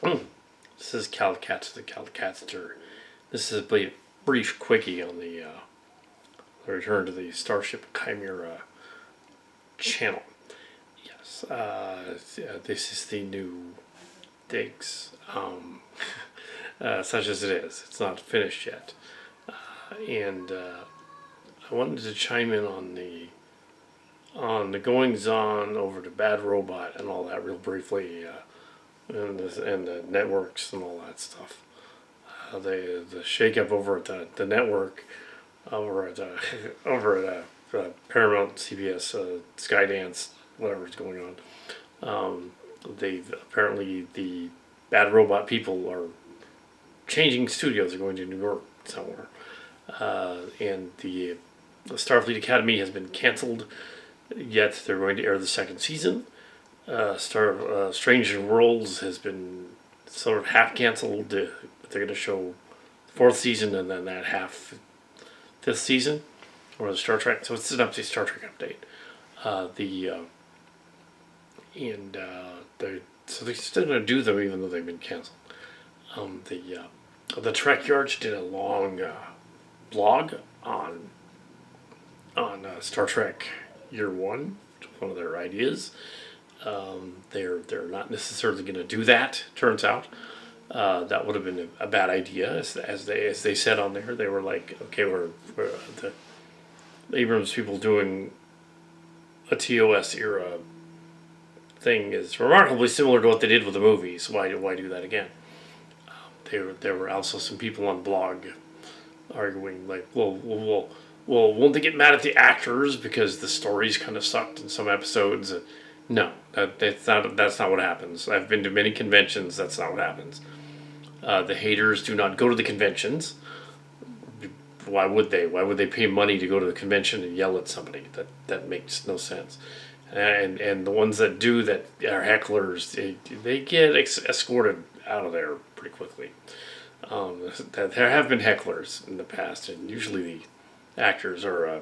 This is Kal Kat, the Kal Katster. This is a brief quickie on the return to the Starship Chimera channel. Yes, this is the new digs, such as it is. It's not finished yet, and I wanted to chime in on the goings on over to Bad Robot and all that real briefly, and the networks and all that stuff. The shakeup over at the network, over at Paramount, CBS, Skydance, whatever's going on. They've apparently the Bad Robot people are changing studios. They're going to New York somewhere, and the Starfleet Academy has been canceled. Yet they're going to air the second season. Strange Worlds has been sort of half canceled. They're going to show the fourth season and then that half fifth season, or the Star Trek. So it's an update, Star Trek update. So they're still going to do them even though they've been canceled. The Trek Yards did a long blog on Star Trek Year One, one of their ideas. They're not necessarily going to do that. Turns out that would have been a bad idea, as they said on there. They were like, okay, we're the Abrams people doing a TOS era thing is remarkably similar to what they did with the movies. Why do that again? There were also some people on blog arguing like, well, won't they get mad at the actors because the stories kind of sucked in some episodes? No, that's not what happens. I've been to many conventions. That's not what happens. The haters do not go to the conventions. Why would they? Why would they pay money to go to the convention and yell at somebody? That makes no sense. And the ones that do that are hecklers, they get escorted out of there pretty quickly. There have been hecklers in the past, and usually the actors are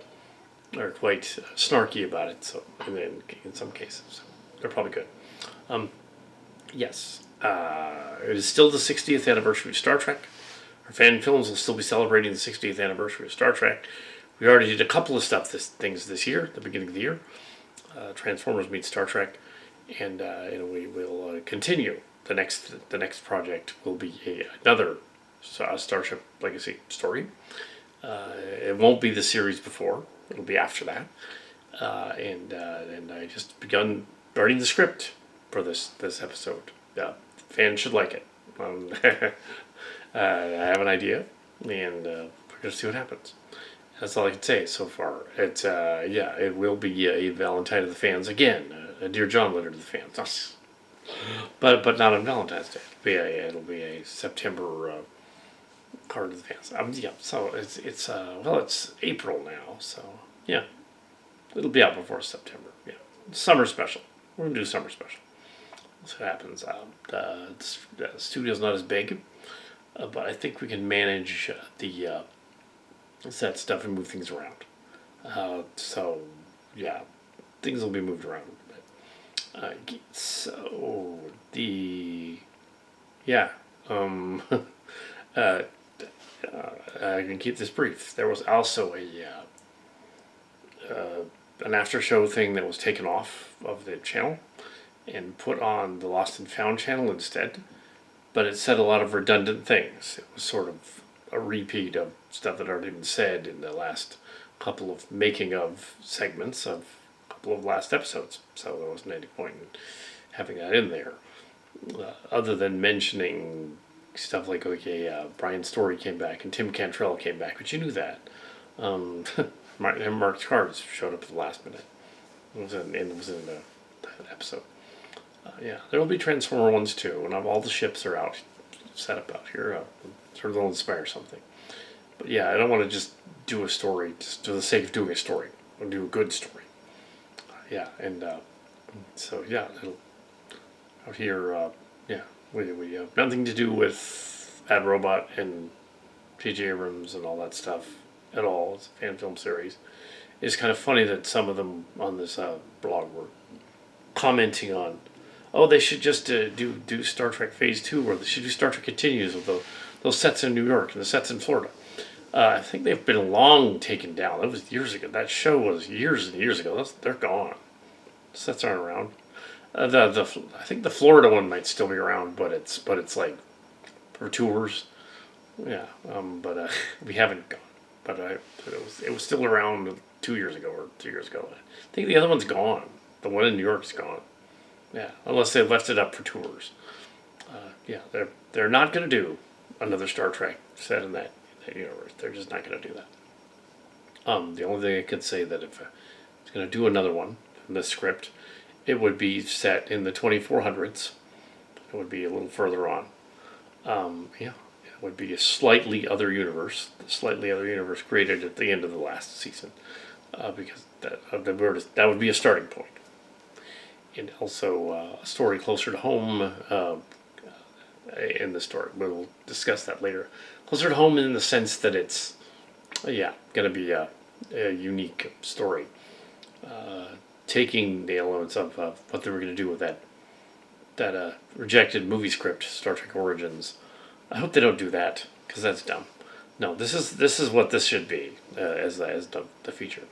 quite snarky about it. So in some cases, so they're probably good. Yes, it is still the 60th anniversary of Star Trek. Our fan films will still be celebrating the 60th anniversary of Star Trek. We already did a couple of things this year, the beginning of the year. Transformers meets Star Trek, and we will continue. The next project will be another Starship Legacy story. It won't be the series before. It'll be after that. And I just begun writing the script for this episode. Fans should like it. I have an idea, and we're gonna see what happens. That's all I can say so far. It will be a Valentine to the fans again, a Dear John letter to the fans. But not on Valentine's Day. It'll be a September card to the fans. So it's April now, so yeah, it'll be out before September. Yeah, summer special. We're gonna do summer special. That's what happens. The studio's not as big, but I think we can manage the set stuff and move things around. So yeah, things will be moved around a bit. So the yeah. I can keep this brief. There was also an after show thing that was taken off of the channel and put on the Lost and Found channel instead. But it said a lot of redundant things. It was sort of a repeat of stuff that had already been said in the last couple of making of segments of a couple of last episodes. So there wasn't any point in having that in there. Other than mentioning stuff like, okay, Brian Story came back and Tim Cantrell came back, but you knew that. Mark Cards showed up at the last minute. It was in that episode. There will be Transformer ones too, and all the ships are set up out here. Sort of they'll inspire something. But yeah, I don't want to just do a story just for the sake of doing a story. I want to do a good story. It'll out here. We have nothing to do with Bad Robot and J.J. Abrams and all that stuff at all. It's a fan film series. It's kind of funny that some of them on this blog were commenting on oh, they should just do Star Trek Phase 2, or they should do Star Trek Continues with those sets in New York and the sets in Florida. I think they've been long taken down. That was years ago. That show was years and years ago. They're gone. Sets aren't around. I think the Florida one might still be around, but it's like for tours. Yeah, but we haven't gone. But it was still around 2 years ago or 3 years ago. I think the other one's gone. The one in New York's gone. Yeah, unless they left it up for tours. Yeah, they're not going to do another Star Trek set in that universe. They're just not going to do that. The only thing I could say that if it's going to do another one in this script, it would be set in the 2400s. It would be a little further on. Yeah, it would be a slightly other universe. The slightly other universe created at the end of the last season, because that would be a starting point. And also a story closer to home in the story. We'll discuss that later. Closer to home in the sense that it's, going to be a unique story. Taking the elements of what they were going to do with that rejected movie script, Star Trek Origins. I hope they don't do that, because that's dumb. No, this is what this should be as the feature.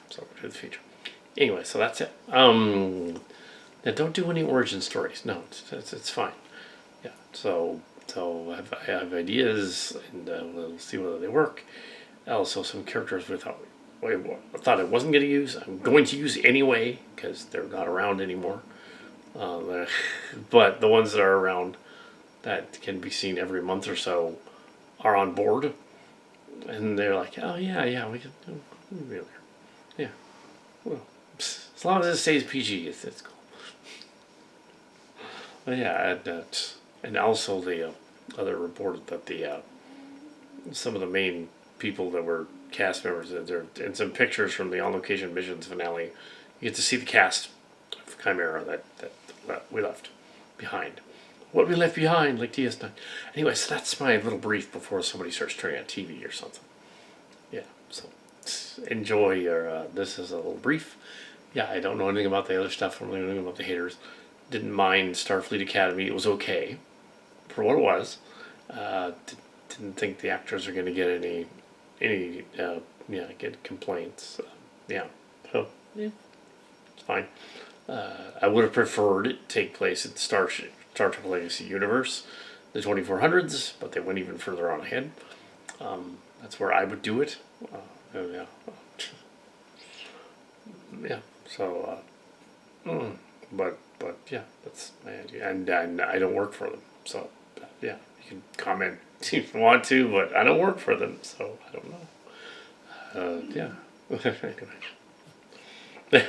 So we'll do the feature. Anyway, so that's it. Now don't do any origin stories. No, it's fine. Yeah. So I have ideas, and we'll see whether they work. Also, some characters I thought I wasn't going to use. I'm going to use anyway because they're not around anymore. But the ones that are around that can be seen every month or so are on board, and they're like, oh yeah, we can really, yeah. Well, as long as it stays PG, it's cool. But yeah, and also the other reported that some of the main people that were cast members, there in some pictures from the On Location Missions finale, you get to see the cast of Chimera that we left behind. What we left behind, like DS9. Anyway, so that's my little brief before somebody starts turning on TV or something. Yeah, so enjoy your. This is a little brief. Yeah, I don't know anything about the other stuff. I don't know anything about the haters. Didn't mind Starfleet Academy. It was okay for what it was. Didn't think the actors are going to get any get complaints. So it's fine. I would have preferred it take place at the Star Trek Legacy universe, the 2400s, but they went even further on ahead. That's where I would do it. Yeah. So, but yeah, that's my idea, and I don't work for them. So yeah, you can comment if you want to, but I don't work for them, so I don't know. Yeah. Anyway.